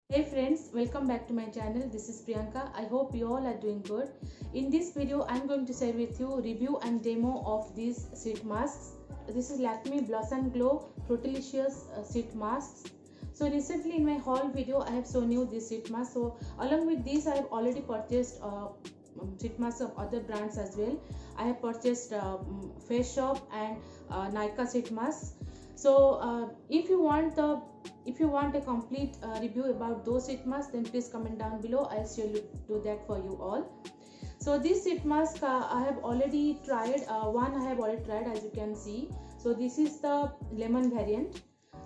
Hey friends, welcome back to my channel. This is Priyanka. I hope you all are doing good. In this video, I'm going to share with you review and demo of these sheet masks. This is Lakme Blossom Glow Fruitilicious sheet masks. So recently in my haul video, I have shown you this sheet mask. So along with this, I have already purchased sheet masks of other brands as well. I have purchased Face Shop and Nykaa sheet masks. So if you want a complete review about those sheet masks, then please comment down below. I'll surely do that for you all. So this sheet mask I have already tried. One I have already tried, as you can see. So this is the lemon variant.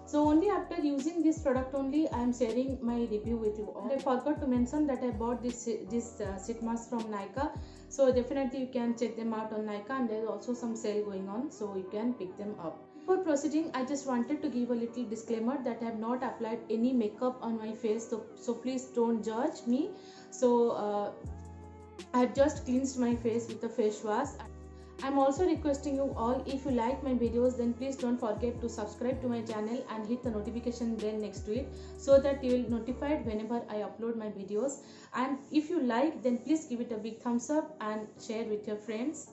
So only after using this product only I am sharing my review with you all. I forgot to mention that I bought this sheet mask from Nykaa. So definitely you can check them out on Nykaa, and there is also some sale going on, so you can pick them up. Before proceeding, I just wanted to give a little disclaimer that I have not applied any makeup on my face, so please don't judge me. So I have just cleansed my face with a face wash. I'm also requesting you all, if you like my videos, then please don't forget to subscribe to my channel and hit the notification bell next to it, so that you will notified whenever I upload my videos. And if you like, then please give it a big thumbs up and share with your friends.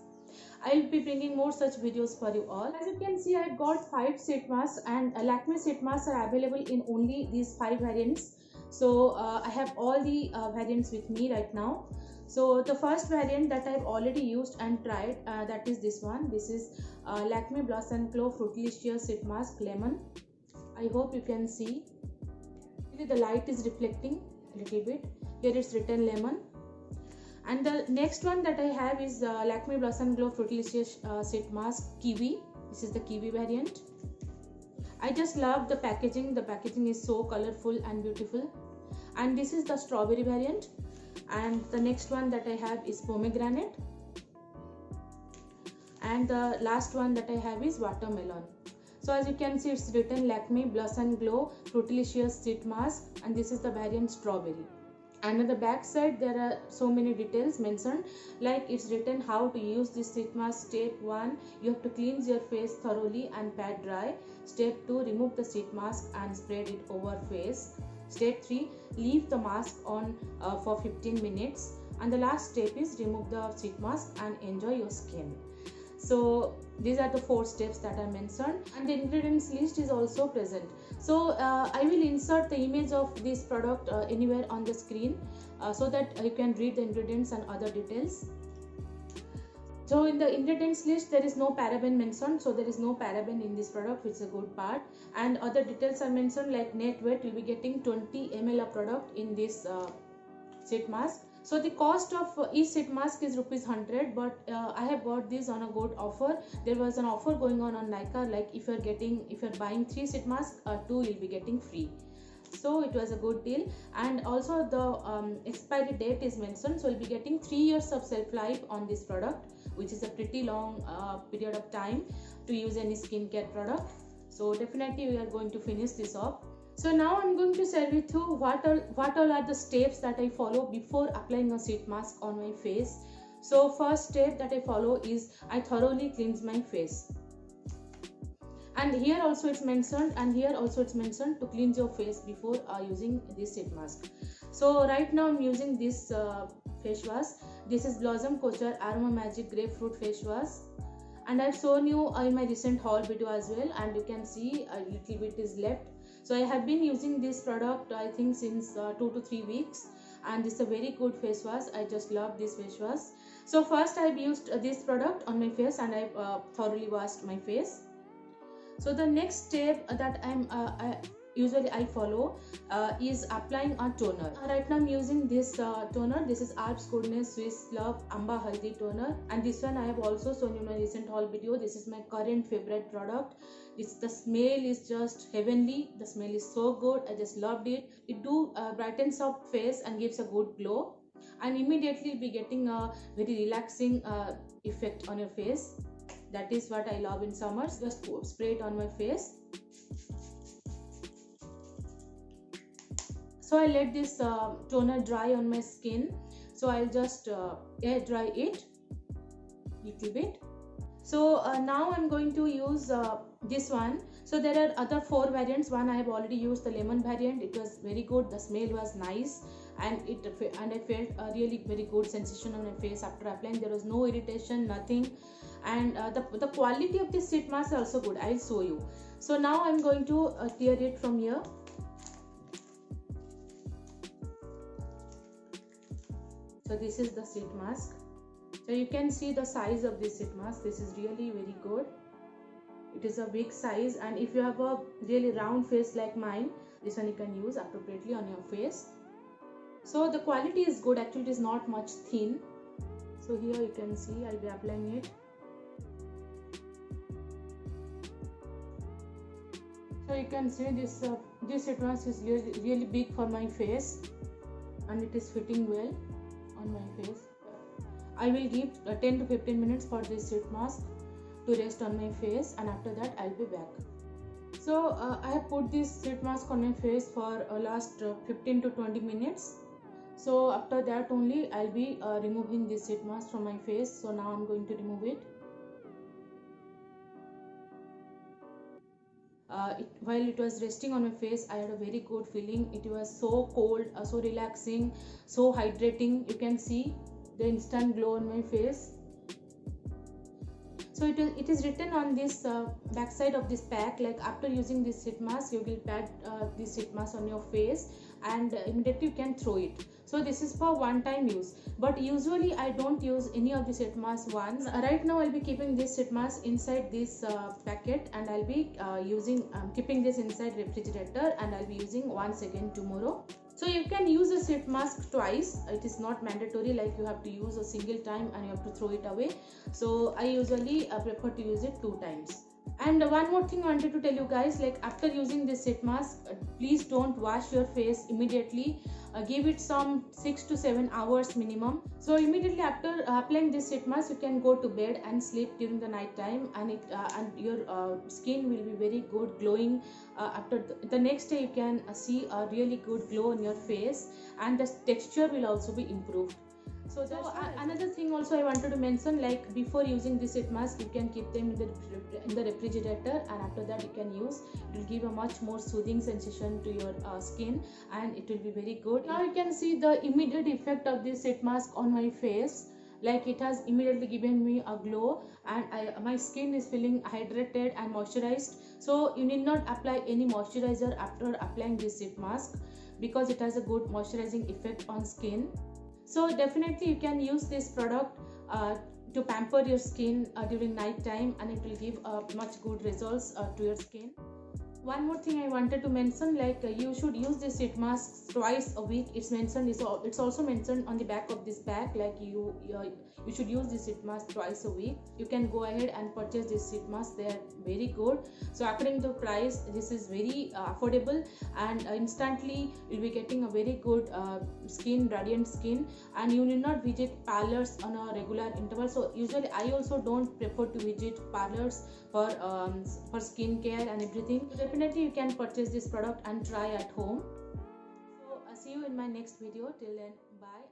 I will be bringing more such videos for you all. As you can see, I've got 5 sheet masks, and Lakme sheet masks are available in only these 5 variants. So I have all the variants with me right now. So the first variant that I've already used and tried, that is this one. This is Lakme Blossom Glow Fruitilicious Sheet Mask Lemon. I hope you can see. The light is reflecting a little bit. Here it's written lemon. And the next one that I have is Lakme Blossom Glow Fruitilicious Sheet Mask Kiwi. This is the Kiwi variant. I just love the packaging. The packaging is so colorful and beautiful. And this is the strawberry variant. And the next one that I have is pomegranate. And the last one that I have is watermelon. So as you can see, it's written Lakme Blossom Glow Fruitilicious Sheet Mask, and this is the variant strawberry. And on the back side there are so many details mentioned, like it's written how to use this sheet mask. Step 1, you have to cleanse your face thoroughly and pat dry. Step 2, remove the sheet mask and spread it over face. Step 3, leave the mask on for 15 minutes. And the last step is remove the sheet mask and enjoy your skin. So these are the 4 steps that are mentioned, and the ingredients list is also present. So I will insert the image of this product anywhere on the screen, so that you can read the ingredients and other details. So in the ingredients list there is no paraben mentioned, so there is no paraben in this product, which is a good part. And other details are mentioned, like net weight, will be getting 20 ml of product in this sheet mask. So the cost of each sheet mask is ₹100, but I have got this on a good offer. There was an offer going on Nykaa, like if you're buying 3 sheet masks, 2 you'll be getting free. So it was a good deal. And also the expiry date is mentioned, so you'll be getting 3 years of shelf life on this product, which is a pretty long period of time to use any skincare product. So definitely we are going to finish this off. So now I'm going to share with you what all are the steps that I follow before applying a sheet mask on my face. So first step that I follow is I thoroughly cleanse my face. And here also it's mentioned, to cleanse your face before using this sheet mask. So right now I'm using this face wash. This is Blossom Culture Aroma Magic Grapefruit Face Wash, and I've shown you in my recent haul video as well, and you can see a little bit is left. So I have been using this product, I think, since 2 to 3 weeks, and this is a very good face wash. I just love this face wash. So first I've used this product on my face, and I've thoroughly washed my face. So the next step that I follow is applying a toner. Right now I'm using this toner. This is Alps Goodness Swiss Love Amba Haldi toner, and this one I have also shown you in my recent haul video. This is my current favorite product. The smell is just heavenly. The smell is so good. I just loved it. It brightens up face and gives a good glow, and immediately you'll be getting a very relaxing effect on your face. That is what I love in summers. Just spray it on my face. So I let this toner dry on my skin. So I'll just air dry it little bit. So now I'm going to use this one. So there are other 4 variants. One I have already used, the lemon variant. It was very good, the smell was nice, and I felt a really very good sensation on my face after applying. There was no irritation, nothing. And the quality of this sheet mask is also good. I will show you. So now I'm going to tear it from here. So this is the sheet mask. So you can see the size of this sheet mask. This is really very good. It is a big size, and if you have a really round face like mine, this one you can use appropriately on your face. So the quality is good. Actually, it is not much thin. So here you can see I'll be applying it. So you can see this sheet mask is really big for my face, and it is fitting well on my face. I will give 10 to 15 minutes for this sheet mask to rest on my face, and after that I'll be back. So I have put this sheet mask on my face for last 15 to 20 minutes. So after that only I'll be removing this sheet mask from my face. So now I'm going to remove it. While it was resting on my face, I had a very good feeling. It was so cold, so relaxing, so hydrating. You can see the instant glow on my face. So it is written on this back side of this pack, like after using this sheet mask, you will pat this sheet mask on your face, and immediately you can throw it. So this is for one-time use, but usually I don't use any of the sheet mask once. Right now I'll be keeping this sheet mask inside this packet, and I'll be keeping this inside refrigerator, and I'll be using once again tomorrow. So you can use a sheet mask twice. It is not mandatory like you have to use a single time and you have to throw it away. So I usually prefer to use it 2 times. And one more thing I wanted to tell you guys, like after using this sheet mask, please don't wash your face immediately. Give it some 6 to 7 hours minimum. So immediately after applying this sheet mask, you can go to bed and sleep during the night time, and your skin will be very good, glowing. After the next day you can see a really good glow on your face, and the texture will also be improved. So another thing also I wanted to mention, like before using this sheet mask, you can keep them in the refrigerator, and after that you can use. It will give a much more soothing sensation to your skin, and it will be very good. Now you can see the immediate effect of this sheet mask on my face. Like it has immediately given me a glow, and my skin is feeling hydrated and moisturized. So you need not apply any moisturizer after applying this sheet mask, because it has a good moisturizing effect on skin. So definitely you can use this product to pamper your skin during night time, and it will give much good results to your skin. One more thing I wanted to mention, like you should use this sheet mask twice a week. It's also mentioned on the back of this pack, like you should use this sheet mask twice a week. You can go ahead and purchase this sheet mask. They are very good. So according to price, this is very affordable, and instantly you'll be getting a very good radiant skin, and you need not visit parlors on a regular interval. So usually I also don't prefer to visit parlors for skincare and everything. So definitely you can purchase this product and try at home. So see you in my next video. Till then, bye.